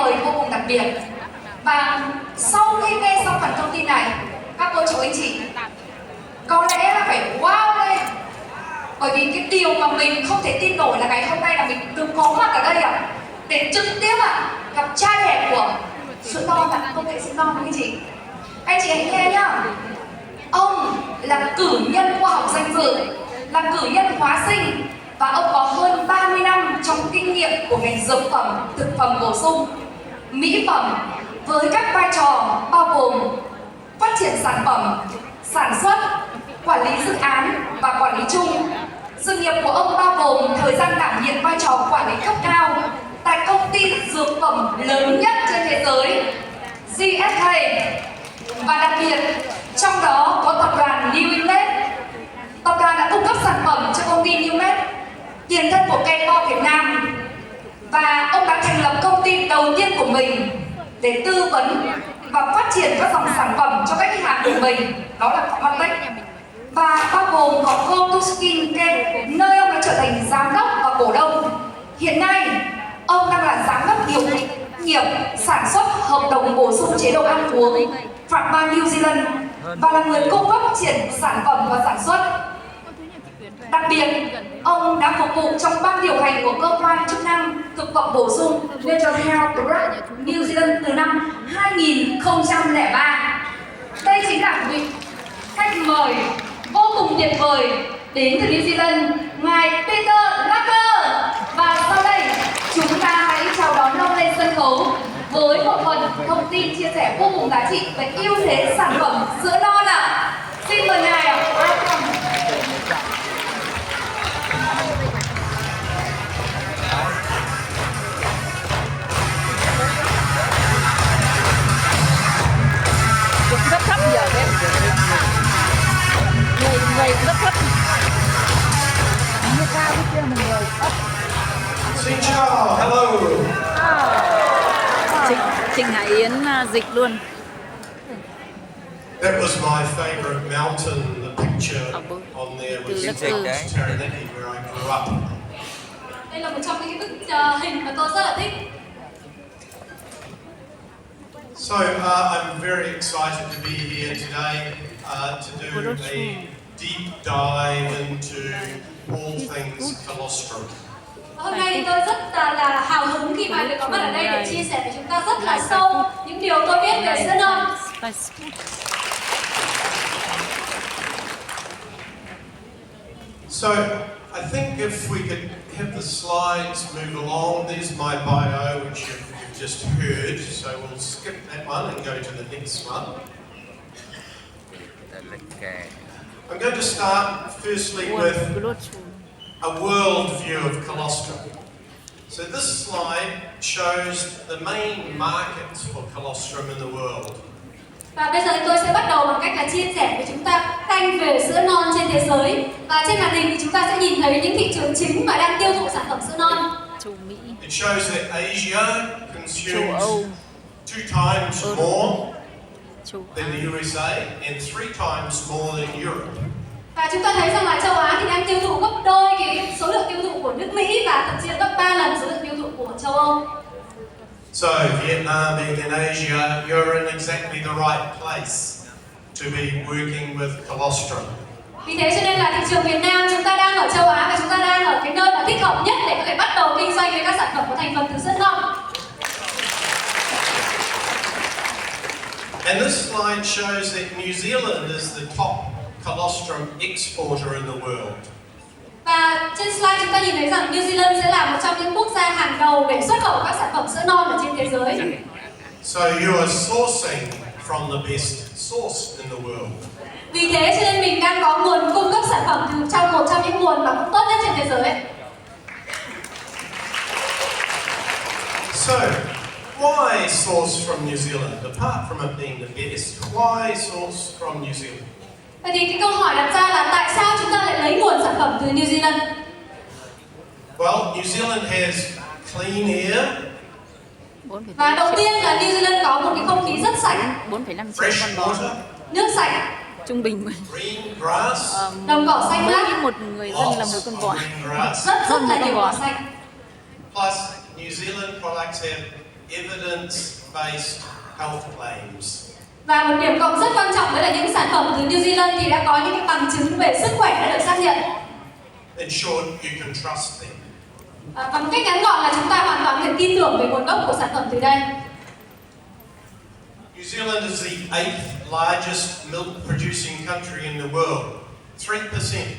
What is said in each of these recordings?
mời vô cùng đặc biệt. Và sau khi nghe xong phần thông tin này, các cô chú anh chị có lẽ là phải wow lên. Bởi vì cái điều mà mình không thể tin nổi là ngày hôm nay là mình được có mặt ở đây để trực tiếp gặp cha đẻ của sữa non công nghệ sữa non các anh chị. Anh chị hãy nghe nhá. Ông là cử nhân khoa học danh dự, là cử nhân hóa sinh, và ông có hơn 30 năm trong kinh nghiệm của ngành dược phẩm, thực phẩm bổ sung, mỹ phẩm với các vai trò bao gồm phát triển sản phẩm, sản xuất, quản lý dự án và quản lý chung. Sự nghiệp của ông bao gồm thời gian đảm nhiệm vai trò quản lý cấp cao tại công ty dược phẩm lớn nhất trên thế giới LEHRKE, và đặc biệt trong đó có tập đoàn DINH. Tập đoàn đã cung cấp sản phẩm cho công ty DINH, tiền thân của KHOA Việt Nam, và ông đã thành lập công ty đầu tiên của mình để tư vấn và phát triển các dòng sản phẩm cho các khách hàng của mình, đó là Contact, và bao gồm có KHOA Skin Care, nơi ông đã trở thành giám đốc và cổ đông. Hiện nay ông đang là giám đốc điều nghiệp sản xuất hợp đồng bổ sung chế độ ăn uống PHàn M New Zealand và là người cung cấp triển sản phẩm và sản xuất. Đặc biệt, ông đã phục vụ trong ban điều hành của cơ quan chức năng thực phẩm bổ sung LEHRKE New Zealand từ năm 2003. Đây chính là vị khách mời vô cùng tuyệt vời đến từ New Zealand, ngài Peter LEHRKE. Và sau đây chúng ta hãy chào đón ông lên sân khấu với một phần thông tin chia sẻ vô cùng giá trị về ưu thế sản phẩm sữa non ạ. Xin mời ngài ạ. Rất thấp giờ em. Người rất thấp. Như cao cái kia mình người thấp. Xin chào, hello. Trình Hải Yến dịch luôn. That was my favorite mountain. The picture on there was Taranaki, where I grew up. Đây là một trong những bức hình mà tôi rất là thích. So I'm very excited to be here today to do a deep dive into all things colostrum. Hôm nay thì tôi rất là hào hứng khi mà được có mặt ở đây để chia sẻ với chúng ta rất là sâu những điều tôi biết về sữa non. So I think if we could have the slides move along, there's my bio, which you've just heard. So we'll skip that one and go to the next one. I'm going to start firstly with a world view of colostrum. So this slide shows the main markets for colostrum in the world. Và bây giờ tôi sẽ bắt đầu bằng cách là chia sẻ với chúng ta canh về sữa non trên thế giới. Và trên màn hình thì chúng ta sẽ nhìn thấy những thị trường chính mà đang tiêu thụ sản phẩm sữa non. It shows that Asia consumes 2 times more than the USA and 3 times more than Europe. Và chúng ta thấy rằng là châu Á thì đang tiêu thụ gấp đôi cái số lượng tiêu thụ của nước Mỹ và thậm chí là gấp 3 lần số lượng tiêu thụ của châu Âu. So Vietnam being in Asia, you're in exactly the right place to be working with colostrum. Vì thế cho nên là thị trường Việt Nam chúng ta đang ở châu Á và chúng ta đang ở cái nơi mà thích hợp nhất để có thể bắt đầu kinh doanh với các sản phẩm có thành phần từ sữa non. And this slide shows that New Zealand is the top colostrum exporter in the world. Và trên slide chúng ta nhìn thấy rằng New Zealand sẽ là một trong những quốc gia hàng đầu để xuất khẩu các sản phẩm sữa non ở trên thế giới. So you are sourcing from the best source in the world. Vì thế cho nên mình đang có nguồn cung cấp sản phẩm từ trong một trong những nguồn mà cũng tốt nhất trên thế giới. So why source from New Zealand? Apart from it being the best, why source from New Zealand? Vậy thì cái câu hỏi đặt ra là tại sao chúng ta lại lấy nguồn sản phẩm từ New Zealand? Well, New Zealand has clean air. Và đầu tiên là New Zealand có một cái không khí rất sạch, 4,5 triệu Fresh con bò. water, nước sạch, Trung bình green grass, đồng cỏ xanh mỗi mát, một người dân là một lots con of bò. green grass. rất là nhiều cỏ xanh. Plus, New Zealand products have evidence-based health claims. Và một điểm cộng rất quan trọng đó là những sản phẩm từ New Zealand thì đã có những cái bằng chứng về sức khỏe đã được xác nhận. In short, you can trust them. Và một cách ngắn gọn là chúng ta hoàn toàn có thể tin tưởng về nguồn gốc của sản phẩm từ đây. New Zealand is the 8th largest milk producing country in the world, 3%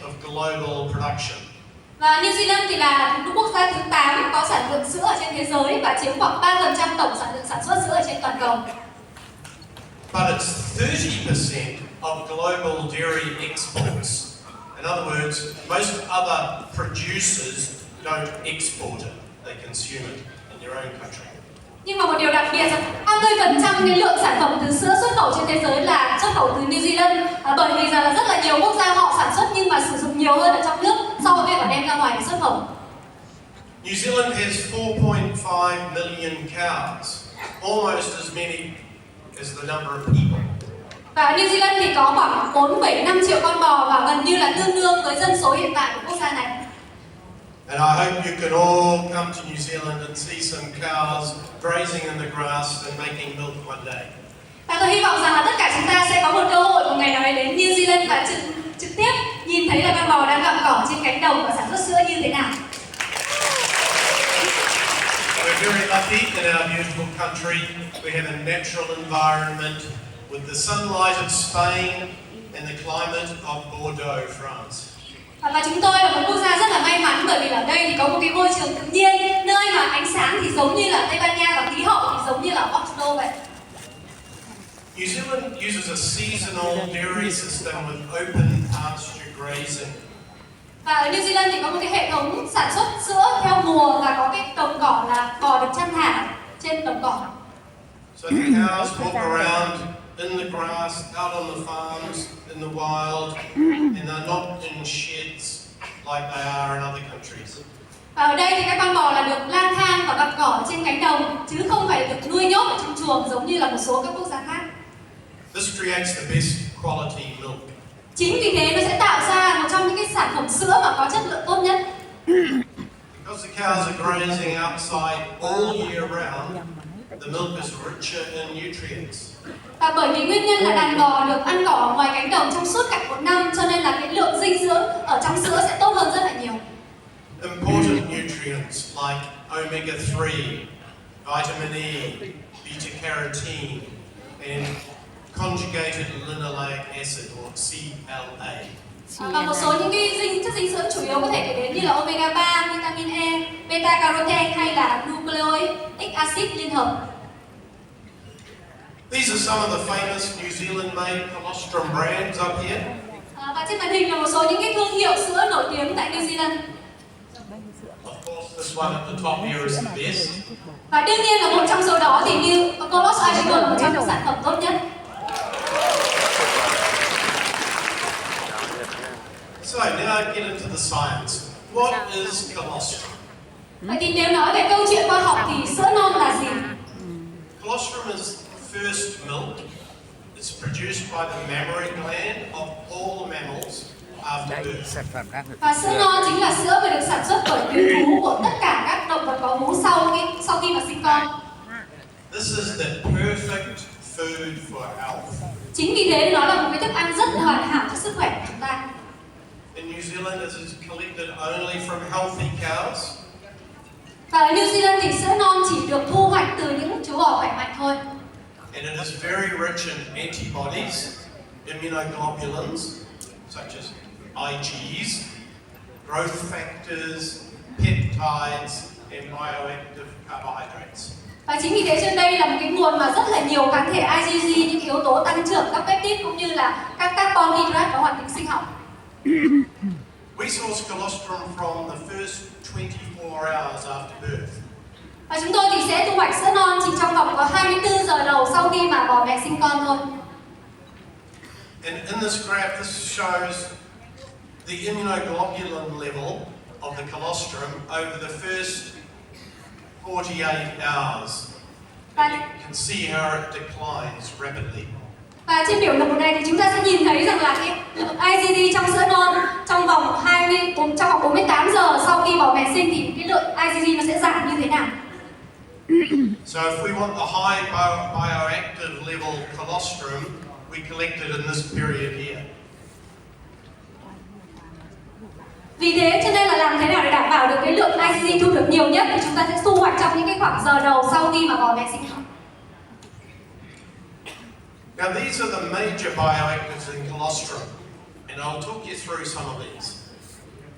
of global production. Và New Zealand thì là quốc gia thứ 8 có sản lượng sữa ở trên thế giới và chiếm khoảng 3% tổng sản lượng sản xuất sữa ở trên toàn cầu. But it's 30% of global dairy exports. In other words, most other producers don't export it, they consume it in their own country. Nhưng mà một điều đặc biệt là 30% cái lượng sản phẩm từ sữa xuất khẩu trên thế giới là xuất khẩu từ New Zealand, bởi vì rằng là rất là nhiều quốc gia họ sản xuất nhưng mà sử dụng nhiều hơn ở trong nước so với việc là đem ra ngoài để xuất khẩu. New Zealand has 4.5 million cows, almost as many as the number of people. Và New Zealand thì có khoảng 4,5 triệu con bò và gần như là tương đương với dân số hiện tại của quốc gia này. And I hope you can all come to New Zealand and see some cows grazing in the grass and making milk one day. Và tôi hy vọng rằng là tất cả chúng ta sẽ có một cơ hội một ngày nào đấy đến New Zealand và trực tiếp nhìn thấy là con bò đang gặm cỏ trên cánh đồng và sản xuất sữa như thế nào. We're very lucky in our beautiful country. We have a natural environment with the sunlight of Spain and the climate of Bordeaux, France. Và chúng tôi là một quốc gia rất là may mắn bởi vì ở đây thì có một cái môi trường tự nhiên, nơi mà ánh sáng thì giống như là Tây Ban Nha và khí hậu thì giống như là Bordeaux vậy. New Zealand uses a seasonal dairy system with open pasture grazing. Và ở New Zealand thì có một cái hệ thống sản xuất sữa theo mùa và có cái đồng cỏ là bò được chăn thả trên đồng cỏ. So the cows walk around in the grass, out on the farms, in the wild, and they're not in sheds like they are in other countries. Và ở đây thì các con bò là được lang thang và gặm cỏ trên cánh đồng chứ không phải được nuôi nhốt ở trong chuồng giống như là một số các quốc gia khác. This creates the best quality milk. Chính vì thế nó sẽ tạo ra một trong những cái sản phẩm sữa mà có chất lượng tốt nhất. Because the cows are grazing outside all year round, the milk is richer in nutrients. Và bởi vì nguyên nhân là đàn bò được ăn cỏ ngoài cánh đồng trong suốt cả một năm cho nên là cái lượng dinh dưỡng ở trong sữa sẽ tốt hơn rất là nhiều. Important nutrients like omega-3, vitamin E, beta-carotene, and conjugated linoleic acid or CLA. Và một số những cái chất dinh dưỡng chủ yếu có thể kể đến như là omega 3, vitamin E, beta carotene hay là nucleic acid liên hợp. These are some of the famous New Zealand-made colostrum brands up here. Và trên màn hình là một số những cái thương hiệu sữa nổi tiếng tại New Zealand. Of course, this one at the top here is the best. Và đương nhiên là một trong số đó thì như COLOS IgGOLD là một trong những sản phẩm tốt nhất. So now I get into the science. What is colostrum? Vậy thì nếu nói về câu chuyện khoa học thì sữa non là gì? Colostrum is first milk. It's produced by the mammary gland of all the mammals after birth. Và sữa non chính là sữa mà được sản xuất bởi tuyến vú của tất cả các động vật có vú sau khi mà sinh con. This is the perfect food for health. Chính vì thế nó là một cái thức ăn rất là hoàn hảo cho sức khỏe của chúng ta. In New Zealand, it is collected only from healthy cows. Và ở New Zealand thì sữa non chỉ được thu hoạch từ những chú bò khỏe mạnh thôi. And it is very rich in antibodies, immunoglobulins, such as Igs, growth factors, peptides, and bioactive carbohydrates. Và chính vì thế trên đây là một cái nguồn mà rất là nhiều kháng thể IgG, những yếu tố tăng trưởng các peptide cũng như là các carbon hydrate có hoạt tính sinh học. We source colostrum from the first 24 hours after birth. Và chúng tôi thì sẽ thu hoạch sữa non chỉ trong vòng có 24 giờ đầu sau khi mà bò mẹ sinh con thôi. And in this graph, this shows the immunoglobulin level of the colostrum over the first 48 hours. And you can see how it declines rapidly. Và trên biểu đồ này thì chúng ta sẽ nhìn thấy rằng là cái lượng IgG trong sữa non trong vòng 48 giờ sau khi bò mẹ sinh thì cái lượng IgG nó sẽ giảm như thế nào. So So if we want the high bioactive level colostrum, we collect it in this period here. Vì thế cho nên là làm thế nào để đảm bảo được cái lượng IgG thu được nhiều nhất thì chúng ta sẽ thu hoạch trong những cái khoảng giờ đầu sau khi mà bò mẹ sinh nở. Now these are the major bioactives in colostrum, and I'll talk you through some of these.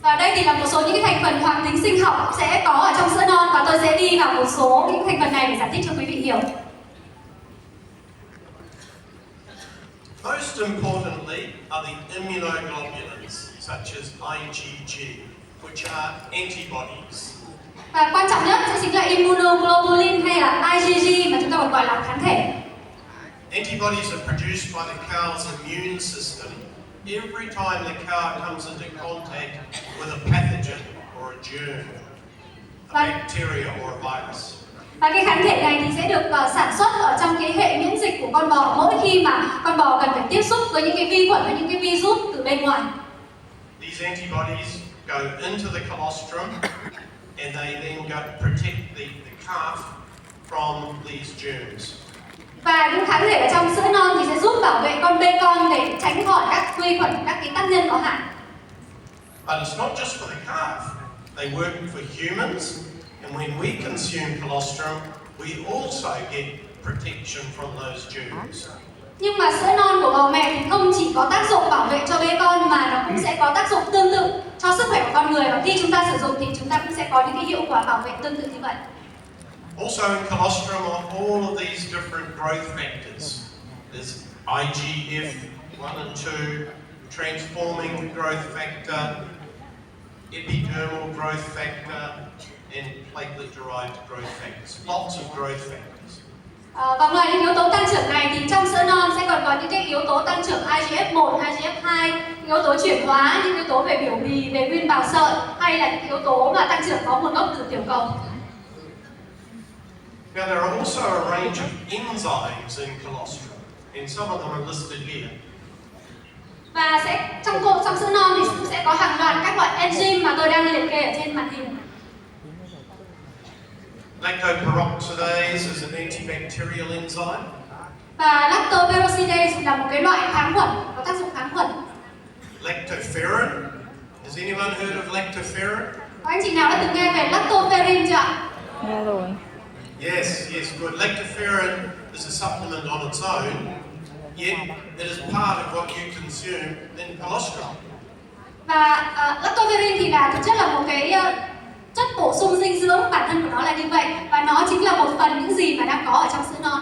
Và đây thì là một số những cái thành phần hoạt tính sinh học sẽ có ở trong sữa non và tôi sẽ đi vào một số những thành phần này để giải thích cho quý vị hiểu. Most importantly are the immunoglobulins, such as IgG, which are antibodies. Và quan trọng nhất sẽ chính là immunoglobulin hay là IgG mà chúng ta còn gọi là kháng thể. Antibodies are produced by the cow's immune system every time the cow comes into contact with a pathogen or a germ, a bacteria or a virus. Và cái kháng thể này thì sẽ được sản xuất ở trong cái hệ miễn dịch của con bò mỗi khi mà con bò cần phải tiếp xúc với những cái vi khuẩn và những cái virus từ bên ngoài. These antibodies go into the colostrum and they then go protect the calf from these germs. Và những kháng thể ở trong sữa non thì sẽ giúp bảo vệ con bê con để tránh khỏi các vi khuẩn, các cái tác nhân có hại. But it's not just for the calf. They work for humans, and when we consume colostrum, we also get protection from those germs. Nhưng mà sữa non của bò mẹ thì không chỉ có tác dụng bảo vệ cho bê con mà nó cũng sẽ có tác dụng tương tự cho sức khỏe của con người, và khi chúng ta sử dụng thì chúng ta cũng sẽ có những cái hiệu quả bảo vệ tương tự như vậy. Also in colostrum are all of these different growth factors. There's IGF-1 and 2, transforming growth factor, epidermal growth factor, and platelet-derived growth factors. Lots of growth factors. Và ngoài những yếu tố tăng trưởng này thì trong sữa non sẽ còn có những cái yếu tố tăng trưởng IGF-1, IGF-2, yếu tố chuyển hóa, những yếu tố về biểu bì, về nguyên bào sợi, hay là những yếu tố mà tăng trưởng có nguồn gốc từ tiểu cầu. Now there are also a range of enzymes in colostrum, and some of them are listed here. Và trong sữa non thì cũng sẽ có hàng loạt các loại enzyme mà tôi đang liệt kê ở trên màn hình. Lactoperoxidase is an antibacterial enzyme. Và lactoperoxidase là một cái loại kháng khuẩn, có tác dụng kháng khuẩn. Lactoferrin. Has anyone heard of lactoferrin? Có anh chị nào đã từng nghe về lactoferrin chưa ạ? Nghe rồi. Yes, good. Lactoferrin is a supplement on its own, yet it is part of what you consume in colostrum. Và lactoferrin thì là thực chất là một cái chất bổ sung dinh dưỡng, bản thân của nó là như vậy, và nó chính là một phần những gì mà đang có ở trong sữa non.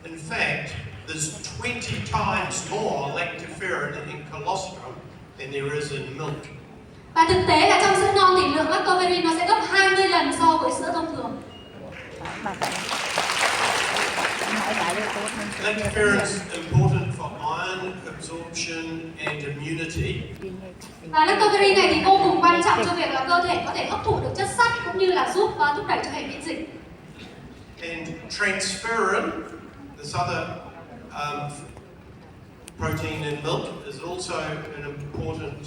In fact, there's 20 times more lactoferrin in colostrum than there is in milk. Và thực tế là trong sữa non thì lượng lactoferrin nó sẽ gấp 20 lần so với sữa thông thường. Lactoferrin is important for iron absorption and immunity. Và lactoferrin này thì vô cùng quan trọng cho việc là cơ thể có thể hấp thụ được chất sắt cũng như là giúp thúc đẩy cho hệ miễn dịch. And transferrin, this other protein in milk, is also an important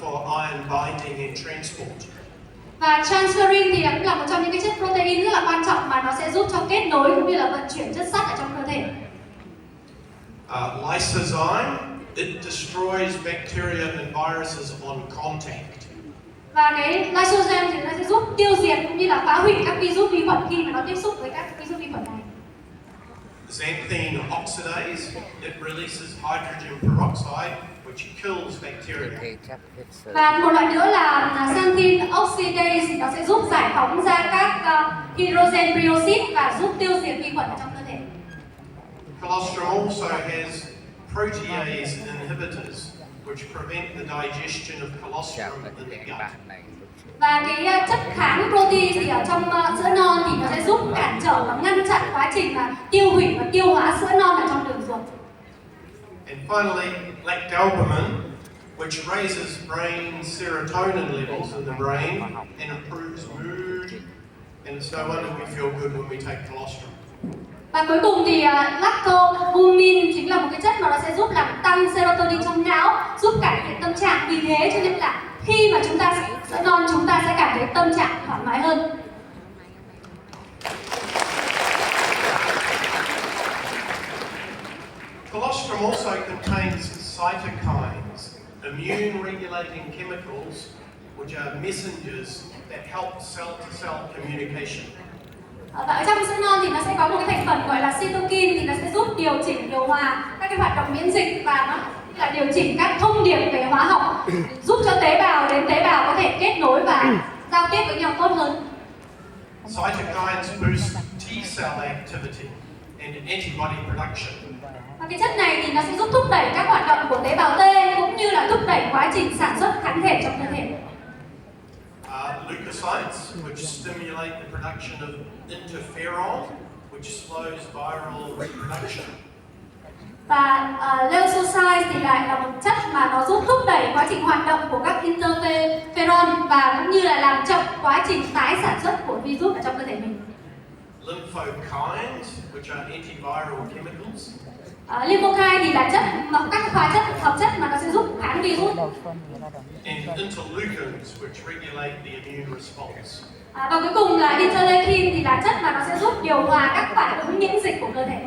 for iron binding and transport. Và transferrin thì cũng là một trong những cái chất protein rất là quan trọng mà nó sẽ giúp cho kết nối cũng như là vận chuyển chất sắt ở trong cơ thể. Lysozyme, it destroys bacteria and viruses on contact. Và cái lysozyme thì nó sẽ giúp tiêu diệt cũng như là phá hủy các virus vi khuẩn khi mà nó tiếp xúc với các virus vi khuẩn này. Xanthine oxidase, it releases hydrogen peroxide, which kills bacteria. Và một loại nữa là xanthine oxidase thì nó sẽ giúp giải phóng ra các hydrogen peroxide và giúp tiêu diệt vi khuẩn ở trong cơ thể. Colostrum also has protease inhibitors, which prevent the digestion of colostrum in the gut. Và cái chất kháng protein thì ở trong sữa non thì nó sẽ giúp cản trở và ngăn chặn quá trình mà tiêu hủy và tiêu hóa sữa non ở trong đường ruột. And finally, lactalbumin, which raises brain serotonin levels in the brain and improves mood. And it's no wonder we feel good when we take colostrum. Và cuối cùng thì lactalbumin chính là một cái chất mà nó sẽ giúp làm tăng serotonin trong não, giúp cải thiện tâm trạng. Vì thế cho nên là khi mà chúng ta sữa non chúng ta sẽ cảm thấy tâm trạng thoải mái hơn. contains cytokines, immune-regulating chemicals, which are messengers that help cell-to-cell communication. Và ở trong sữa non thì nó sẽ có một cái thành phần gọi là cytokine, thì nó sẽ giúp điều chỉnh, điều hòa các cái hoạt động miễn dịch và nó là điều chỉnh các thông điệp về hóa học, giúp cho tế bào đến tế bào có thể kết nối và giao tiếp với nhau tốt hơn. Cytokines boost T-cell activity and antibody production. Và cái chất này thì nó sẽ giúp thúc đẩy các hoạt động của tế bào T cũng như là thúc đẩy quá trình sản xuất kháng thể trong cơ thể. Leukocytes, which stimulate the production of interferon, which slows viral reproduction. Và leukocytes thì lại là một chất mà nó giúp thúc đẩy quá trình hoạt động của các interferon và cũng như là làm chậm quá trình tái sản xuất của virus ở trong cơ thể mình. Lymphokines, which are antiviral chemicals. Lymphokine thì là các hóa chất hợp chất mà nó sẽ giúp kháng virus. And interleukins, which regulate the immune response. Và cuối cùng là interleukin thì là chất mà nó sẽ giúp điều hòa các phản ứng miễn dịch của cơ thể.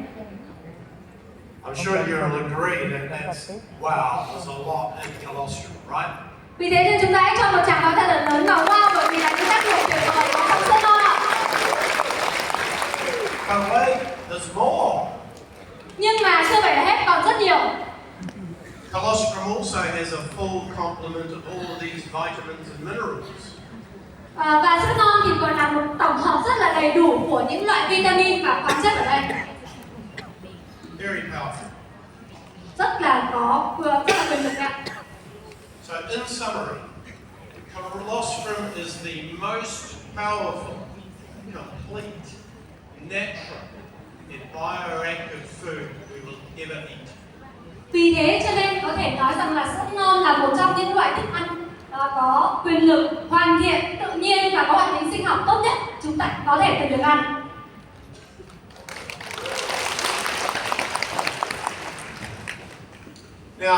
I'm sure you'll agree that that's wow, there's a lot in colostrum, right? Vì thế nên chúng ta hãy cho một tràng pháo thật là lớn vào wow, bởi vì là những tác dụng tuyệt vời có trong sữa non ạ. But wait, there's more. Nhưng mà chưa phải là hết, còn rất nhiều. Colostrum also has a full complement of all of these vitamins and minerals. Và sữa non thì còn là một tổng hợp rất là đầy đủ của những loại vitamin và khoáng chất ở đây. Very powerful. Rất là quyền lực ạ. So in summary, colostrum is the most powerful, complete, natural, and bioactive food we will ever eat. Vì thế cho nên có thể nói rằng là sữa non là một trong những loại thức ăn có quyền lực, hoàn thiện, tự nhiên và có hoạt tính sinh học tốt nhất chúng ta có thể từng được ăn. Now,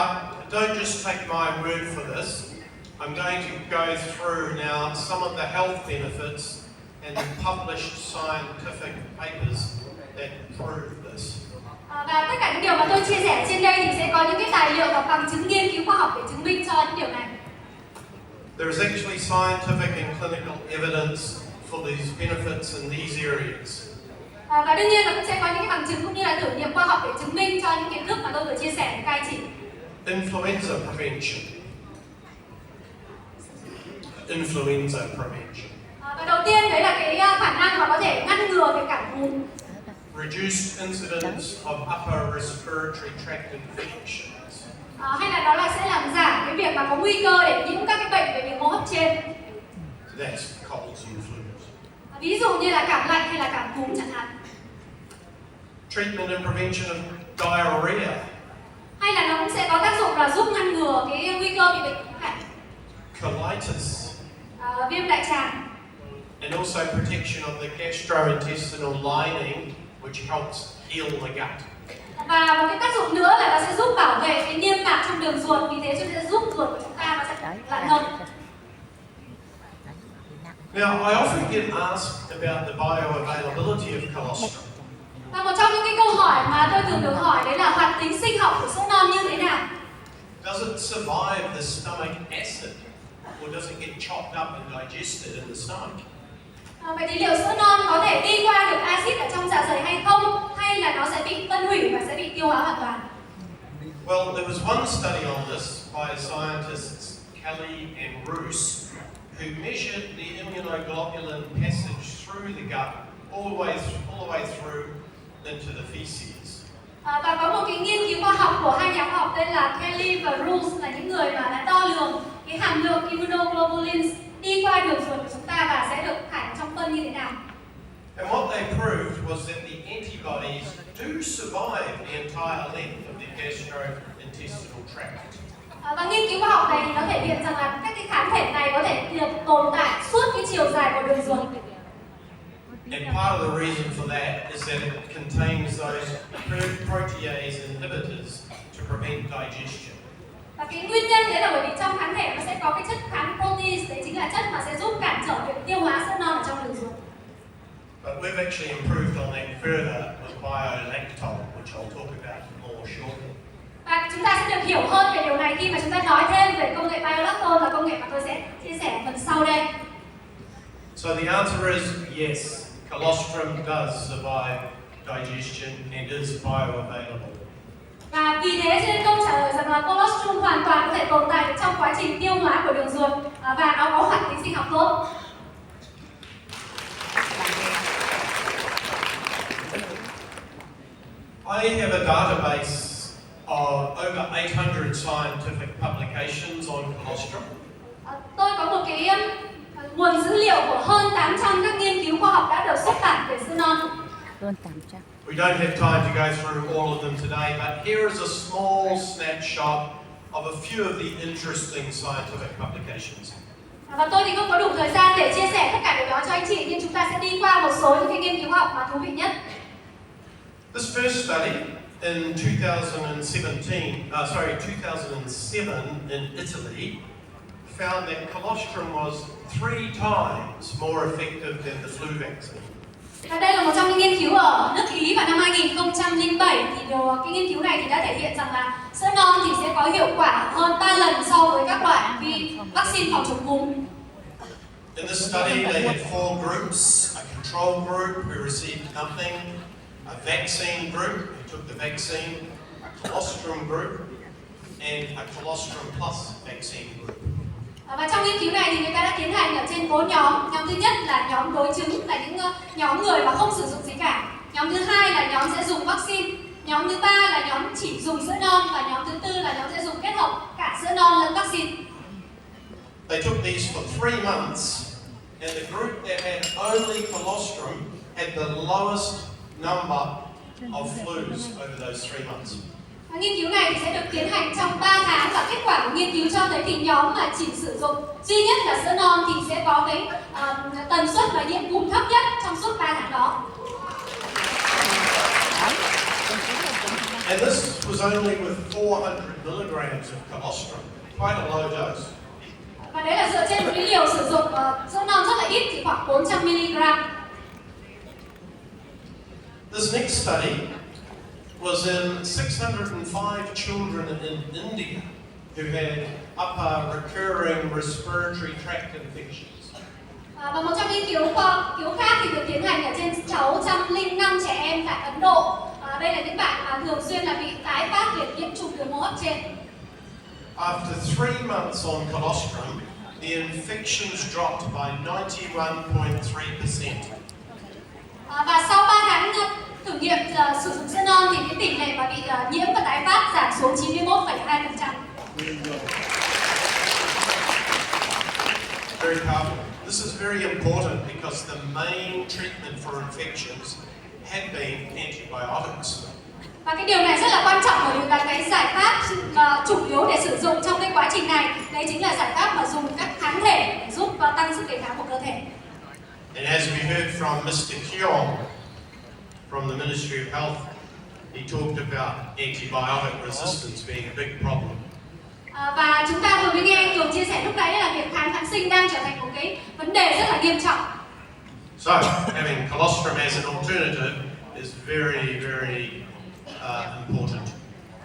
don't just take my word for this. I'm going to go through now some of the health benefits and the published scientific papers that prove this. Và tất cả những điều mà tôi chia sẻ trên đây thì sẽ có những cái tài liệu và bằng chứng nghiên cứu khoa học để chứng minh cho những điều này. There is actually scientific and clinical evidence for these benefits in these areas. Và đương nhiên là cũng sẽ có những cái bằng chứng cũng như là thử nghiệm khoa học để chứng minh cho những kiến thức mà tôi vừa chia sẻ với các anh chị. Influenza prevention. Influenza prevention. Và đầu tiên đấy là cái khả năng mà có thể ngăn ngừa cái cảm cúm. Reduced incidence of upper respiratory tract infections. Hay là đó là sẽ làm giảm cái việc mà có nguy cơ để nhiễm các cái bệnh về đường hô hấp trên. That's colds and flus. Ví dụ như là cảm lạnh hay là cảm cúm chẳng hạn. Treatment and prevention of diarrhea. Hay là nó cũng sẽ có tác dụng là giúp ngăn ngừa cái nguy cơ bị bệnh cảm. Colitis. Viêm đại tràng. And also protection of the gastrointestinal lining, which helps heal the gut. Và một cái tác dụng nữa là nó sẽ giúp bảo vệ cái niêm mạc trong đường ruột, vì thế cho nên giúp ruột của chúng ta nó sẽ lặn hơn. Now, I often get asked about the bioavailability of colostrum. Và một trong những cái câu hỏi mà tôi thường được hỏi đấy là hoạt tính sinh học của sữa non như thế nào? Does it survive the stomach acid, or does it get chopped up and digested in the stomach? Vậy thì liệu sữa non có thể đi qua được axit ở trong dạ dày hay không? Hay là nó sẽ bị phân hủy và sẽ bị tiêu hóa hoàn toàn? Well, there was one study on this by scientists Kelly and Roos, who measured the immunoglobulin passage through the gut all the way through into the feces. Và có một cái nghiên cứu khoa học của hai nhà khoa học tên là Kelly và Roos, là những người mà đã đo lường cái hàm lượng immunoglobulins đi qua đường ruột của chúng ta và sẽ được thải trong phân như thế nào. And what they proved was that the antibodies do survive the entire length of the gastrointestinal tract. Và nghiên cứu khoa học này thì nó thể hiện rằng là các cái kháng thể này có thể được tồn tại suốt cái chiều dài của đường ruột. And part of the reason for that is that it contains those protease inhibitors to prevent digestion. Và cái nguyên nhân đấy là bởi vì trong kháng thể nó sẽ có cái chất kháng protease, đấy chính là chất mà sẽ giúp cản trở việc tiêu hóa sữa non ở trong đường ruột. But we've actually improved on that further with biolactone, which I'll talk about more shortly. Và chúng ta sẽ được hiểu hơn về điều này khi mà chúng ta nói thêm về công nghệ biolactone, là công nghệ mà tôi sẽ chia sẻ phần sau đây. So the answer is yes, colostrum does survive digestion and is bioavailable. Và vì thế cho nên câu trả lời rằng là colostrum hoàn toàn có thể tồn tại được trong quá trình tiêu hóa của đường ruột và nó có hoạt tính sinh học tốt. I have a database of over 800 scientific publications on colostrum. Tôi có một cái nguồn dữ liệu của hơn 800 các nghiên cứu khoa học đã được xuất bản về sữa non. Hơn 800. We don't have time to go through all of them today, but here is a small snapshot of a few of the interesting scientific publications. Và tôi thì không có đủ thời gian để chia sẻ tất cả điều đó cho anh chị, nhưng chúng ta sẽ đi qua một số những cái nghiên cứu khoa học mà thú vị nhất. This first study in 2007 in Italy found that colostrum was 3 times more effective than the flu vaccine. Và đây là một trong những nghiên cứu ở nước Ý vào năm 2007 thì cái nghiên cứu này thì đã thể hiện rằng là sữa non thì sẽ có hiệu quả hơn 3 lần so với các loại vaccine phòng chống cúm. In this study, they had 4 groups: a control group who received nothing, a vaccine group who took the vaccine, a colostrum group, and a colostrum plus vaccine group. Và trong nghiên cứu này thì người ta đã tiến hành ở trên 4 nhóm. Nhóm thứ nhất là nhóm đối chứng, là những nhóm người mà không sử dụng gì cả. Nhóm thứ hai là nhóm sẽ dùng vaccine. Nhóm thứ ba là nhóm chỉ dùng sữa non, và nhóm thứ tư là nhóm sẽ dùng kết hợp cả sữa non lẫn vaccine. They took these for 3 months, and the group that had only colostrum had the lowest number of flus over those 3 months. Nghiên cứu này thì sẽ được tiến hành trong 3 tháng, và kết quả của nghiên cứu cho thấy thì nhóm mà chỉ sử dụng duy nhất là sữa non thì sẽ có cái tần suất và nhiễm cúm thấp nhất trong suốt 3 tháng đó. And this was only with 400 milligrams of colostrum, quite a low dose. Và đấy là dựa trên một cái liều sử dụng sữa non rất là ít, chỉ khoảng 400 mg. This next study was in 605 children in India who had upper recurring respiratory tract infections. Và một trong những nghiên cứu khác thì được tiến hành ở trên 605 trẻ em tại Ấn Độ. Đây là những bạn mà thường xuyên là bị tái phát liệt nhiễm trùng đường hô hấp trên. After 3 months on colostrum, the infections dropped by 91.3%. Và sau 3 tháng thử nghiệm sử dụng sữa non thì cái tỷ lệ mà bị nhiễm và tái phát giảm xuống 91,2%. Very powerful. This is very important because the main treatment for infections had been antibiotics. Và cái điều này rất là quan trọng, bởi vì là cái giải pháp chủ yếu để sử dụng trong cái quá trình này, đấy chính là giải pháp mà dùng các kháng thể để giúp tăng sức đề kháng của cơ thể. And as we heard from Mr. KHOA from the Ministry of Health, he talked about antibiotic resistance being a big problem. Và chúng ta vừa mới nghe anh Cường chia sẻ lúc nãy là việc kháng sinh đang trở thành một cái vấn đề rất là nghiêm trọng. So, having colostrum as an alternative is very, very important.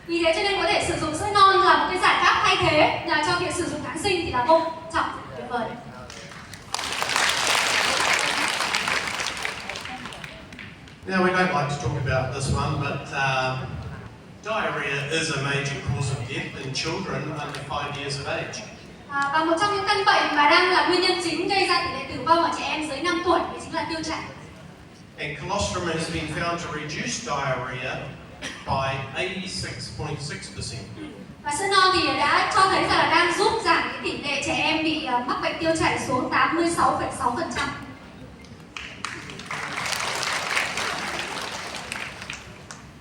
Vì thế cho nên có thể sử dụng sữa non là một cái giải pháp thay thế cho việc sử dụng kháng sinh thì là vô trọng, tuyệt vời. Now, we don't like to talk about this one, but diarrhea is a major cause of death in children under 5 years of age. Và một trong những căn bệnh mà đang là nguyên nhân chính gây ra tỷ lệ tử vong ở trẻ em dưới 5 tuổi thì chính là tiêu chảy. And colostrum has been found to reduce diarrhea by 86.6%. Và sữa non thì đã cho thấy rằng là đang giúp giảm cái tỷ lệ trẻ em bị mắc bệnh tiêu chảy xuống 86,6%.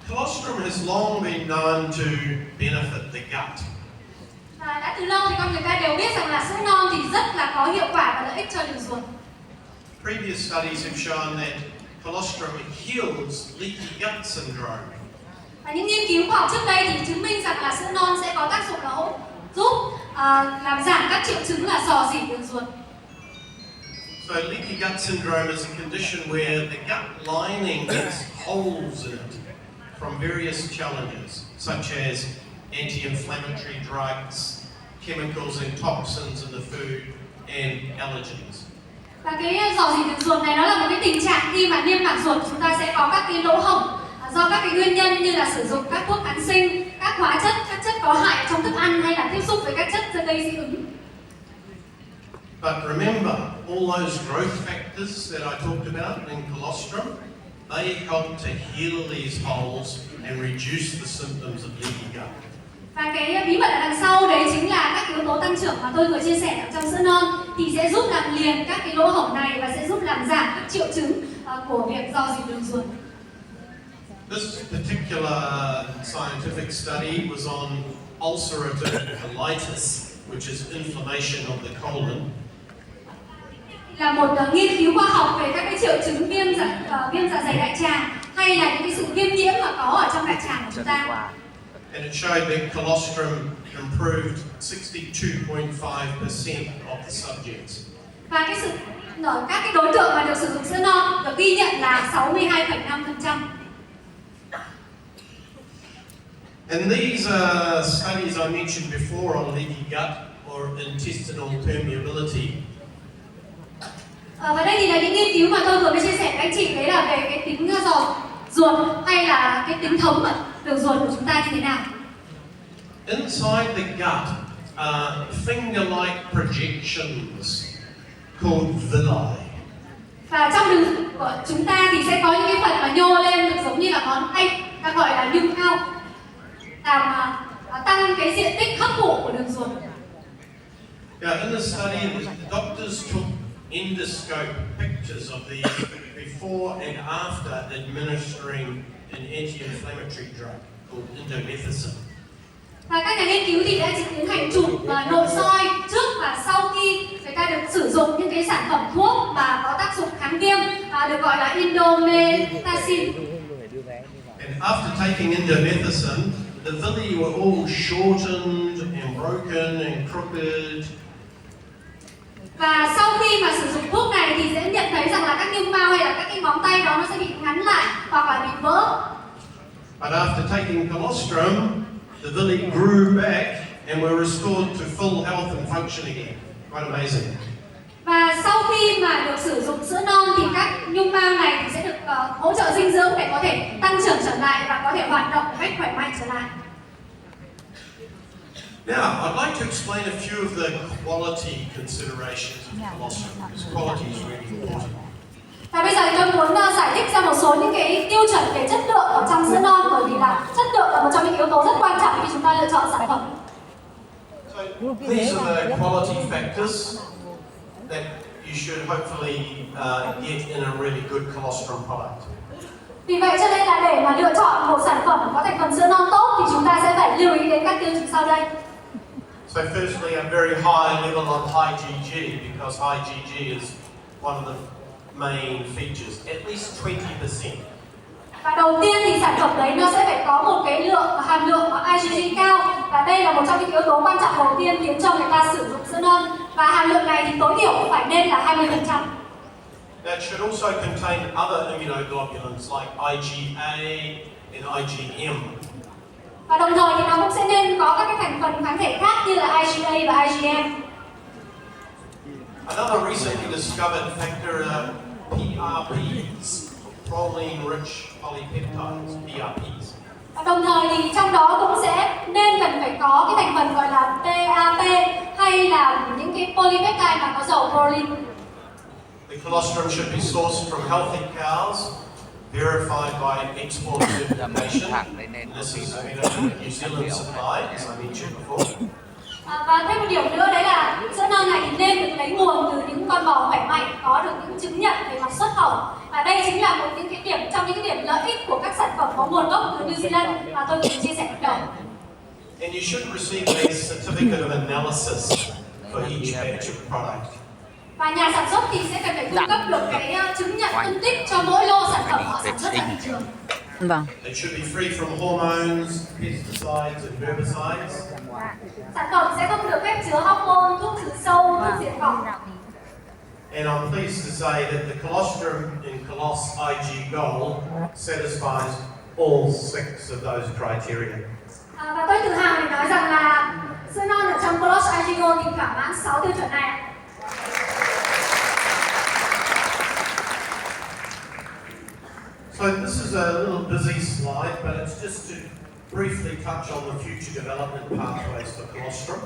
Colostrum has long been known to benefit the gut. Và đã từ lâu thì con người ta đều biết rằng là sữa non thì rất là có hiệu quả và lợi ích cho đường ruột. Previous studies have shown that colostrum heals leaky gut syndrome. Và những nghiên cứu khoa học trước đây thì chứng minh rằng là sữa non sẽ có tác dụng là giúp làm giảm các triệu chứng là rò rỉ đường ruột. So leaky gut syndrome is a condition where the gut lining gets holes in it from various challenges, such as anti-inflammatory drugs, chemicals and toxins in the food, and allergens. Và cái rò rỉ đường ruột này nó là một cái tình trạng khi mà niêm mạc ruột chúng ta sẽ có các cái lỗ hổng do các cái nguyên nhân như là sử dụng các thuốc kháng sinh, các hóa chất, các chất có hại trong thức ăn hay là tiếp xúc với các chất gây dị ứng. But remember, all those growth factors that I talked about in colostrum, they help to heal these holes and reduce the symptoms of leaky gut. Và cái bí mật ở đằng sau đấy chính là các yếu tố tăng trưởng mà tôi vừa chia sẻ ở trong sữa non thì sẽ giúp làm liền các cái lỗ hổng này và sẽ giúp làm giảm các triệu chứng của việc rò rỉ đường ruột. This particular scientific study was on ulcerative colitis, which is inflammation of the colon. Là một nghiên cứu khoa học về các cái triệu chứng viêm dạ dày đại tràng hay là những cái sự viêm nhiễm mà có ở trong đại tràng của chúng ta. And it showed that colostrum improved 62.5% of the subjects. Và cái các cái đối tượng mà được sử dụng sữa non được ghi nhận là 62,5%. And these studies I mentioned before on leaky gut or intestinal permeability. Và đây thì là những nghiên cứu mà tôi vừa mới chia sẻ với anh chị, đấy là về cái tính giò ruột hay là cái tính thấm đường ruột của chúng ta như thế nào. Inside the gut are finger-like projections called villi. Và trong đường của chúng ta thì sẽ có những cái phần mà nhô lên được giống như là ngón tay, ta gọi là nhung ao, làm tăng cái diện tích hấp thụ của đường ruột. Now, in the study, the doctors took endoscope pictures of these before and after administering an anti-inflammatory drug called indomethacin. Và các nhà nghiên cứu thì đã tiến hành chụp nội soi trước và sau khi người ta được sử dụng những cái sản phẩm thuốc mà có tác dụng kháng viêm được gọi là indomethacin. And after taking indomethacin, the villi were all shortened and broken and crooked. Và sau khi mà sử dụng thuốc này thì sẽ nhận thấy rằng là các nhung mao hay là các cái ngón tay đó nó sẽ bị ngắn lại hoặc là bị vỡ. But after taking colostrum, the villi grew back and were restored to full health and function again. Quite amazing. Và sau khi mà được sử dụng sữa non thì các nhung mao này thì sẽ được hỗ trợ dinh dưỡng để có thể tăng trưởng trở lại và có thể hoạt động một cách khỏe mạnh trở lại. Now, I'd like to explain a few of the quality considerations of colostrum, because quality is really important. Và bây giờ thì tôi muốn giải thích ra một số những cái tiêu chuẩn về chất lượng ở trong sữa non, bởi vì là chất lượng là một trong những yếu tố rất quan trọng khi chúng ta lựa chọn sản phẩm. So these are the quality factors that you should hopefully get in a really good colostrum product. Vì vậy cho nên là để mà lựa chọn một sản phẩm có thành phần sữa non tốt thì chúng ta sẽ phải lưu ý đến các tiêu chí sau đây. So firstly, a very high level of IgG, because IgG is one of the main features, at least 20%. Và đầu tiên thì sản phẩm đấy nó sẽ phải có một cái hàm lượng IgG cao, và đây là một trong những yếu tố quan trọng đầu tiên khiến cho người ta sử dụng sữa non, và hàm lượng này thì tối thiểu phải nên là 20%. That should also contain other immunoglobulins like IgA and IgM. Và đồng thời thì nó cũng sẽ nên có các cái thành phần kháng thể khác như là IgA và IgM. Another recently discovered factor are PRPs, proline-rich polypeptides, PRPs. Và đồng thời thì trong đó cũng sẽ nên cần phải có cái thành phần gọi là PAP hay là những cái polypeptide mà có dầu proline. The colostrum should be sourced from healthy cows, verified by export certification. This is made under New Zealand supply, as I mentioned before. Và thêm một điểm nữa đấy là sữa non này thì nên được lấy nguồn từ những con bò khỏe mạnh có được những chứng nhận về mặt xuất khẩu. Và đây chính là một những cái điểm trong những cái điểm lợi ích của các sản phẩm có nguồn gốc từ New Zealand mà tôi vừa chia sẻ ban đầu. And you should receive a certificate of analysis for each batch of product. Và nhà sản xuất thì sẽ cần phải cung cấp được cái chứng nhận phân tích cho mỗi lô sản phẩm họ sản xuất tại thị trường. Vâng. It should be free from hormones, pesticides and herbicides. Sản phẩm sẽ không được phép chứa hormone, thuốc trừ sâu, thuốc diệt cỏ. And I'm pleased to say that the colostrum in Colos IgGOLD satisfies all 6 of those criteria. Và tôi tự hào để nói rằng là sữa non ở trong COLOS IgGOLD thì thỏa mãn 6 tiêu chuẩn này. So this is a little busy slide, but it's just to briefly touch on the future development pathways for colostrum.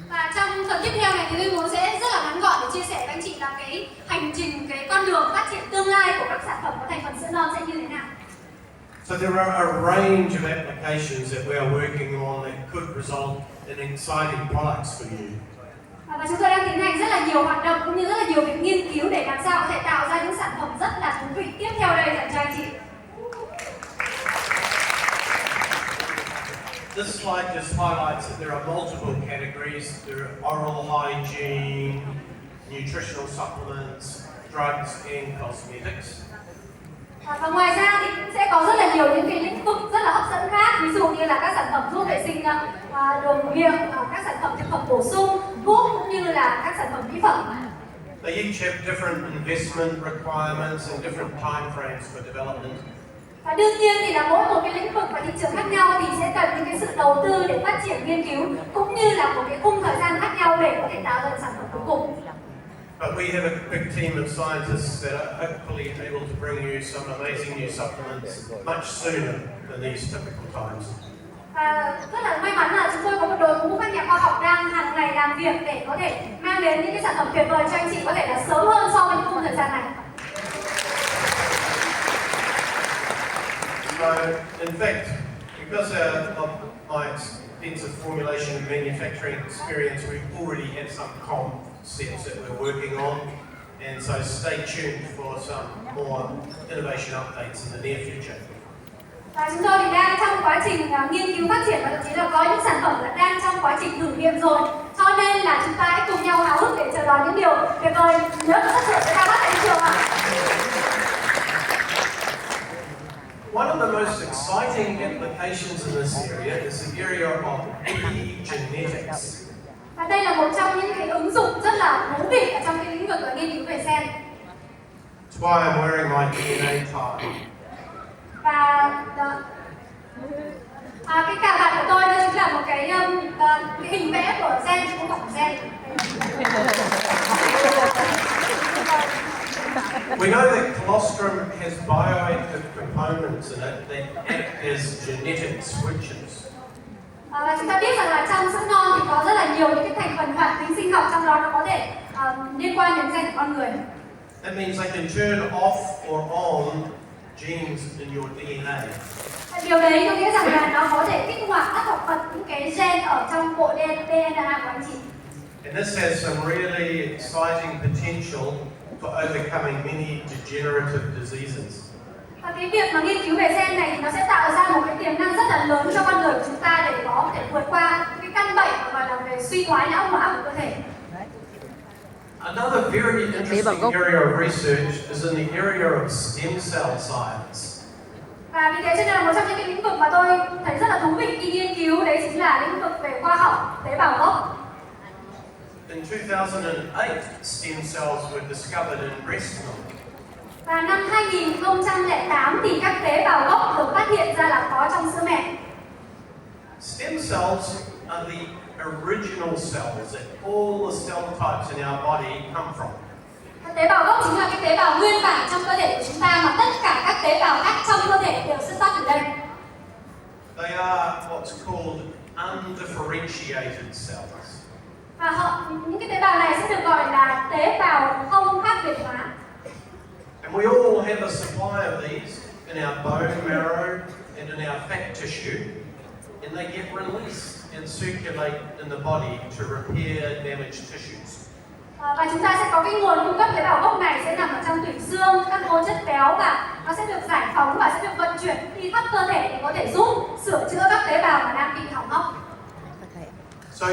Và trong phần tiếp theo này thì tôi muốn sẽ rất là ngắn gọn để chia sẻ với anh chị là cái hành trình, cái con đường phát triển tương lai của các sản phẩm có thành phần sữa non sẽ như thế nào. So there are a range of applications that we are working on that could result in exciting products for you. Và chúng tôi đang tiến hành rất là nhiều hoạt động cũng như rất là nhiều việc nghiên cứu để làm sao có thể tạo ra những sản phẩm rất là thú vị tiếp theo đây dành cho anh chị. This slide just highlights that there are multiple categories. There are oral hygiene, nutritional supplements, drugs and cosmetics. Và ngoài ra thì cũng sẽ có rất là nhiều những cái lĩnh vực rất là hấp dẫn khác, ví dụ như là các sản phẩm giúp vệ sinh đường miệng, các sản phẩm thực phẩm bổ sung, thuốc cũng như là các sản phẩm mỹ phẩm. They each have different investment requirements and different time frames for development. Và đương nhiên thì là mỗi một cái lĩnh vực và thị trường khác nhau thì sẽ cần những cái sự đầu tư để phát triển nghiên cứu cũng như là một cái khung thời gian khác nhau để có thể tạo ra sản phẩm cuối cùng. But we have a big team of scientists that are hopefully able to bring you some amazing new supplements much sooner than these typical times. Và rất là may mắn là chúng tôi có một đội ngũ các nhà khoa học đang hàng ngày làm việc để có thể mang đến những cái sản phẩm tuyệt vời cho anh chị có thể là sớm hơn so với những khung thời gian này. So, in fact, because of my extensive formulation and manufacturing experience, we already have some concepts that we're working on, and so stay tuned for some more innovation updates in the near future. Và chúng tôi thì đang trong quá trình nghiên cứu phát triển và thậm chí là có những sản phẩm là đang trong quá trình thử nghiệm rồi, cho nên là chúng ta hãy cùng nhau háo hức để chờ đón những điều tuyệt vời nhớ phát triển sẽ ra mắt tại thị trường ạ. One of the most exciting applications in this area is the area of epigenetics. Và đây là một trong những cái ứng dụng rất là thú vị ở trong cái lĩnh vực nghiên cứu về gen. That's why I'm wearing my DNA tie. Và cái cà vạt của tôi đây chính là một cái hình vẽ của gen, không phải của gen. We know that colostrum has bioactive components in it that act as genetic switches. Và chúng ta biết rằng là trong sữa non thì có rất là nhiều những cái thành phần hoạt tính sinh học, trong đó nó có thể liên quan đến gen của con người. That means they can turn off or on genes in your DNA. Điều đấy có nghĩa rằng là nó có thể kích hoạt tắt hoặc bật những cái gen ở trong bộ DNA của anh chị. And this has some really exciting potential for overcoming many degenerative diseases. Và cái việc mà nghiên cứu về gen này thì nó sẽ tạo ra một cái tiềm năng rất là lớn cho con người của chúng ta để có thể vượt qua cái căn bệnh gọi là về suy thoái não hóa của cơ thể. Another very interesting area of research is in the area of stem cell science. Và vì thế cho nên là một trong những cái lĩnh vực mà tôi thấy rất là thú vị khi nghiên cứu đấy chính là lĩnh vực về khoa học tế bào gốc. In 2008, stem cells were discovered in breast milk. Và năm 2008 thì các tế bào gốc được phát hiện ra là có trong sữa mẹ. Stem cells are the original cells that all the cell types in our body come from. Tế bào gốc chính là cái tế bào nguyên bản trong cơ thể của chúng ta mà tất cả các tế bào khác trong cơ thể đều xuất phát từ đây. They are what's called undifferentiated cells. Và những cái tế bào này sẽ được gọi là tế bào không khác biệt hóa. And we all have a supply of these in our bone marrow and in our fat tissue, and they get released and circulate in the body to repair damaged tissues. Và chúng ta sẽ có cái nguồn cung cấp tế bào gốc này sẽ nằm ở trong tủy xương, các mô chất béo và nó sẽ được giải phóng và sẽ được vận chuyển đi khắp cơ thể để có thể giúp sửa chữa các tế bào mà đang bị hỏng hóc. So,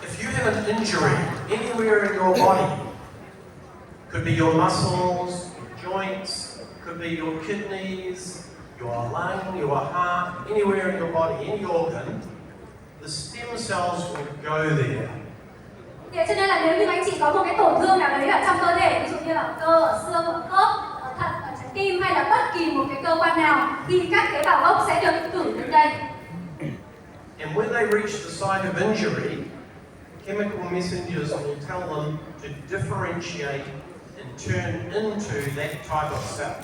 if you have an injury anywhere in your body, could be your muscles, your joints, could be your kidneys, your lung, your heart, anywhere in your body, any organ, the stem cells will go there. Thế cho nên là nếu như anh chị có một cái tổn thương nào đấy ở trong cơ thể, ví dụ như là ở cơ, ở xương, ở khớp, ở thận, ở trái tim hay là bất kỳ một cái cơ quan nào, thì các tế bào gốc sẽ được cử đến đây. And when they reach the site of injury, chemical messengers will tell them to differentiate and turn into that type of cell.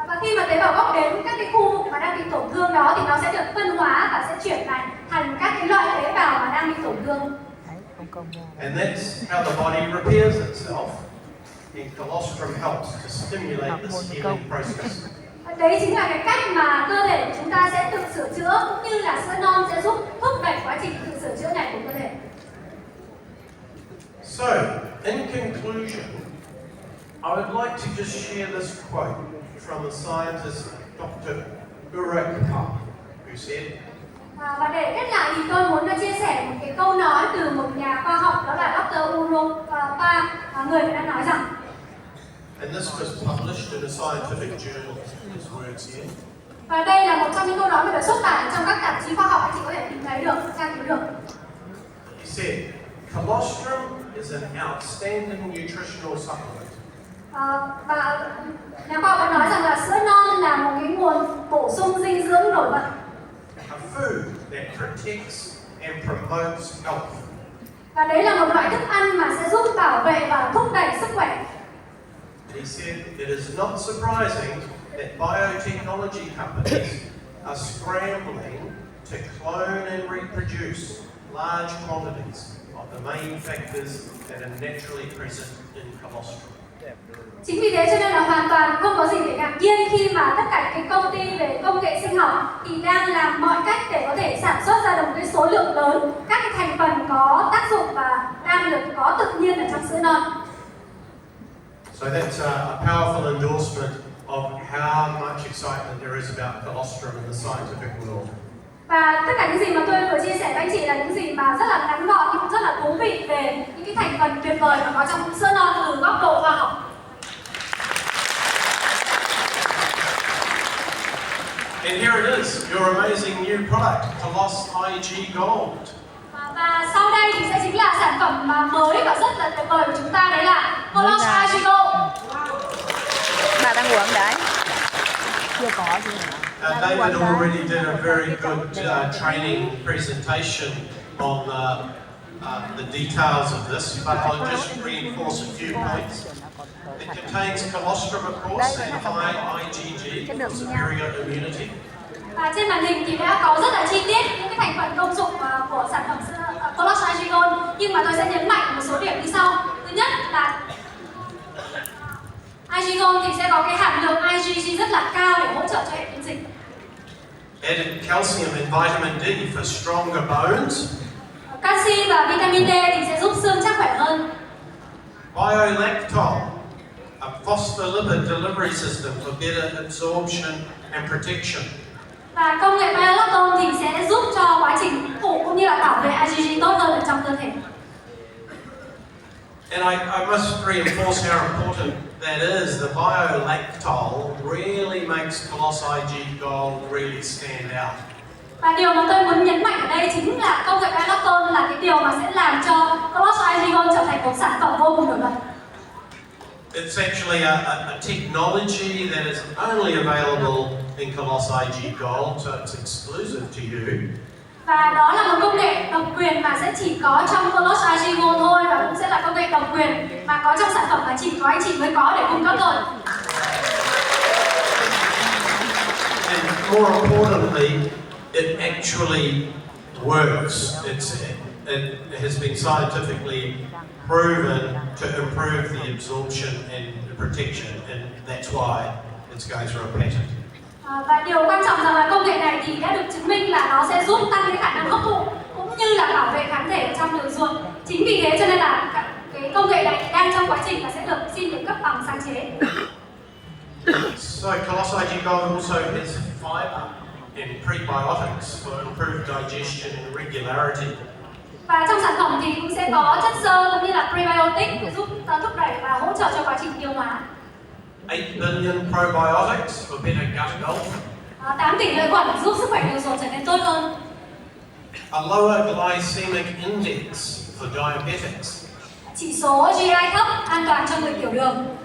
Và khi mà tế bào gốc đến các cái khu vực mà đang bị tổn thương đó thì nó sẽ được phân hóa và sẽ chuyển lại thành các cái loại tế bào mà đang bị tổn thương. And that's how the body repairs itself. And colostrum helps to stimulate this healing process. Đấy chính là cái cách mà cơ thể của chúng ta sẽ tự sửa chữa, cũng như là sữa non sẽ giúp thúc đẩy quá trình tự sửa chữa này của cơ thể. So, in conclusion, I would like to just share this quote from the scientist Dr. LEHRKE, who said, Và để kết lại thì tôi muốn chia sẻ một cái câu nói từ một nhà khoa học, đó là Dr. người đã nói rằng, and this was published in a scientific journal, his words here. và đây là một trong những câu nói mà được xuất bản trong các tạp chí khoa học, anh chị có thể tìm thấy được, tra cứu được. He said, colostrum is an outstanding nutritional supplement. Và nhà khoa học đã nói rằng là sữa non là một cái nguồn bổ sung dinh dưỡng nổi bật. A food that protects and promotes health. Và đấy là một loại thức ăn mà sẽ giúp bảo vệ và thúc đẩy sức khỏe. He said, it is not surprising that biotechnology companies are scrambling to clone and reproduce large quantities of the main factors that are naturally present in colostrum. Chính vì thế cho nên là hoàn toàn không có gì để ngạc nhiên khi mà tất cả cái công ty về công nghệ sinh học thì đang làm mọi cách để có thể sản xuất ra được một cái số lượng lớn các cái thành phần có tác dụng và đang được có tự nhiên ở trong sữa non. So that's a powerful endorsement of how much excitement there is about colostrum in the scientific world. Và tất cả những gì mà tôi vừa chia sẻ với anh chị là những gì mà rất là ngắn gọn nhưng cũng rất là thú vị về những cái thành phần tuyệt vời mà có trong sữa non từ góc độ khoa học. And here it is, your amazing new product, COLOS IgGOLD. Và sau đây thì sẽ chính là sản phẩm mà mới và rất là tuyệt vời của chúng ta, đấy là COLOS IgGOLD. Bà đang uống đấy. Chưa có gì. David already did a very good training presentation on the details of this, but I'll just reinforce a few points. It contains colostrum, of course, and high IgG for superior immunity. Và trên màn hình thì đã có rất là chi tiết những cái thành phần công dụng của sản phẩm COLOS IgGOLD, nhưng mà tôi sẽ nhấn mạnh một số điểm như sau. Thứ nhất là IgGOLD thì sẽ có cái hàm lượng IgG rất là cao để hỗ trợ cho hệ miễn dịch. Added calcium and vitamin D for stronger bones. Canxi và vitamin D thì sẽ giúp xương chắc khỏe hơn. Biolactol, a phospholipid delivery system for better absorption and protection. Và công nghệ biolactol thì sẽ giúp cho quá trình hấp thụ cũng như là bảo vệ IgG tốt hơn ở trong cơ thể. And I must reinforce how important that is. The biolactol really makes COLOS IgGOLD really stand out. Và điều mà tôi muốn nhấn mạnh ở đây chính là công nghệ biolactol là cái điều mà sẽ làm cho COLOS IgGOLD trở thành một sản phẩm vô cùng nổi bật. It's actually a technology that is only available in COLOS IgGOLD, so it's exclusive to you. Và đó là một công nghệ độc quyền mà sẽ chỉ có trong COLOS IgGOLD thôi, và cũng sẽ là công nghệ độc quyền mà có trong sản phẩm mà chỉ có anh chị mới có để cung cấp thôi. And more importantly, it actually works. It has been scientifically proven to improve the absorption and the protection, and that's why it's going through a patent. Và điều quan trọng rằng là công nghệ này thì đã được chứng minh là nó sẽ giúp tăng cái khả năng hấp thụ cũng như là bảo vệ kháng thể trong đường ruột. Chính vì thế cho nên là cái công nghệ này đang trong quá trình và sẽ xin được cấp bằng sáng chế. So COLOS IgGOLD also has fiber and prebiotics for improved digestion and regularity. Và trong sản phẩm thì cũng sẽ có chất xơ cũng như là prebiotic để giúp thúc đẩy và hỗ trợ cho quá trình tiêu hóa. 8 billion probiotics for better gut health. 8 tỷ lợi khuẩn giúp sức khỏe đường ruột trở nên tốt hơn. A lower glycemic index for diabetics. Chỉ số GI thấp an toàn cho người tiểu đường.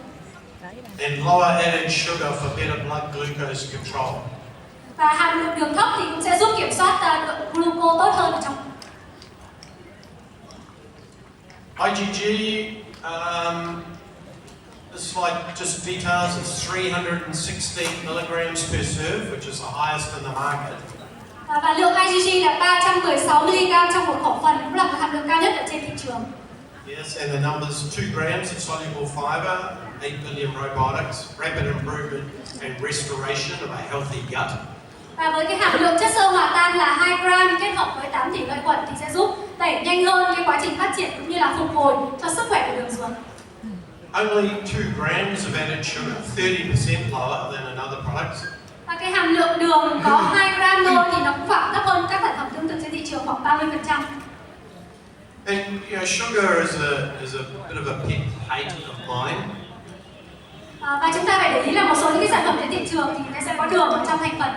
And lower added sugar for better blood glucose control. Và hàm lượng đường thấp thì cũng sẽ giúp kiểm soát lượng glucose tốt hơn ở trong. IgG, this slide just details it's 360 milligrams per serve, which is the highest in the market. Và lượng IgG là 316 mg trong một khẩu phần, cũng là một hàm lượng cao nhất ở trên thị trường. Yes, and the numbers 2 grams of soluble fiber, 8 billion probiotics, rapid improvement and restoration of a healthy gut. Và với cái hàm lượng chất xơ hòa tan là 2 gram kết hợp với 8 tỷ lợi khuẩn thì sẽ giúp đẩy nhanh hơn cái quá trình phát triển cũng như là phục hồi cho sức khỏe của đường ruột. Only 2 grams of added sugar, 30% lower than another products. Và cái hàm lượng đường có 2 gram thôi thì nó cũng khoảng thấp hơn các sản phẩm tương tự trên thị trường khoảng 30%. And you know, sugar is a bit of a pet hate of mine. Và chúng ta phải để ý là một số những cái sản phẩm trên thị trường thì nó sẽ có đường ở trong thành phần.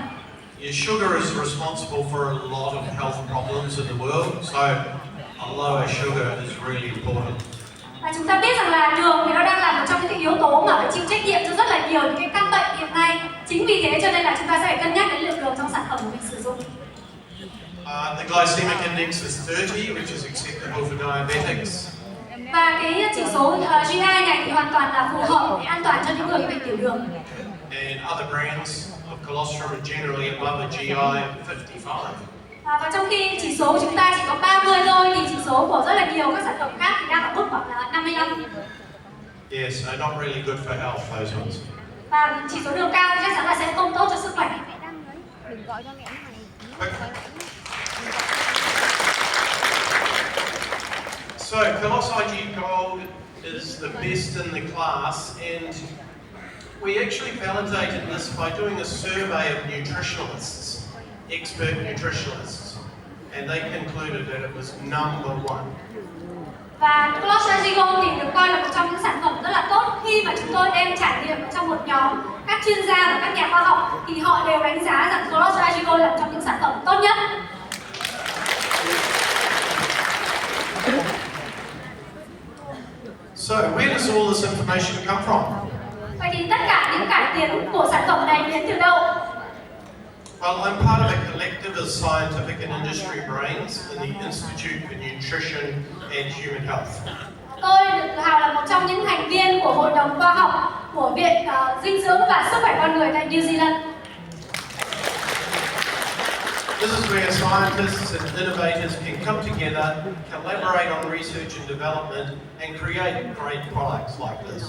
Yeah, sugar is responsible for a lot of health problems in the world, so a lower sugar is really important. Và chúng ta biết rằng là đường thì nó đang là một trong những cái yếu tố mà phải chịu trách nhiệm cho rất là nhiều những cái căn bệnh hiện nay. Chính vì thế cho nên là chúng ta sẽ phải cân nhắc đến lượng đường trong sản phẩm của mình sử dụng. The glycemic index is 30, which is acceptable for diabetics. Và cái chỉ số GI này thì hoàn toàn là phù hợp để an toàn cho những người bị bệnh tiểu đường. And other brands of colostrum are generally above a GI of 55. Và trong khi chỉ số của chúng ta chỉ có 30 thôi thì chỉ số của rất là nhiều các sản phẩm khác thì đang ở mức khoảng là 55. Yeah, so not really good for health, those ones. Và chỉ số đường cao thì chắc chắn là sẽ không tốt cho sức khỏe. Đừng gọi cho mẹ này. So, COLOS IgGOLD is the best in the class, and we actually validated this by doing a survey of nutritionalists, expert nutritionalists, and they concluded that it was number 1. Và COLOS IgGOLD thì được coi là một trong những sản phẩm rất là tốt khi mà chúng tôi đem trải nghiệm ở trong một nhóm các chuyên gia và các nhà khoa học thì họ đều đánh giá rằng COLOS IgGOLD là một trong những sản phẩm tốt nhất. So, where does all this information come from? Vậy thì tất cả những cải tiến của sản phẩm này đến từ đâu? Well, I'm part of a collective of scientific and industry brains in the Institute for Nutrition and Human Health. Tôi được tự hào là một trong những thành viên của Hội đồng khoa học của Viện Dinh dưỡng và Sức khỏe con người tại New Zealand. This is where scientists and innovators can come together, collaborate on research and development, and create great products like this.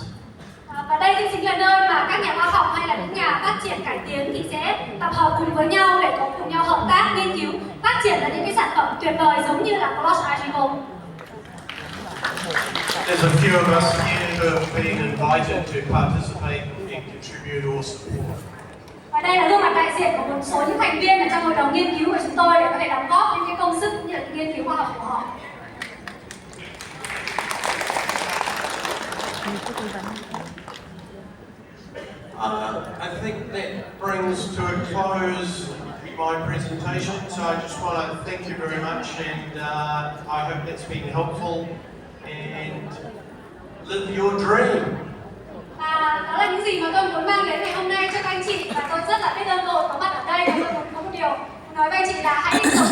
Và đây thì chính là nơi mà các nhà khoa học hay là những nhà phát triển cải tiến thì sẽ tập hợp cùng với nhau để cùng nhau hợp tác, nghiên cứu, phát triển ra những cái sản phẩm tuyệt vời giống như là COLOS IgGOLD. There's a few of us here who have been invited to participate and contribute or support. Và đây là gương mặt đại diện của một số những thành viên ở trong hội đồng nghiên cứu của chúng tôi để có thể đóng góp những cái công sức cũng như là những nghiên cứu khoa học của họ. I think that brings to a close my presentation, so I just want to thank you very much, and I hope that's been helpful, and live your dream. Và đó là những gì mà tôi muốn mang đến ngày hôm nay cho các anh chị, và tôi rất là biết ơn cô có mặt ở đây, và tôi muốn có một điều nói với anh chị là hãy sống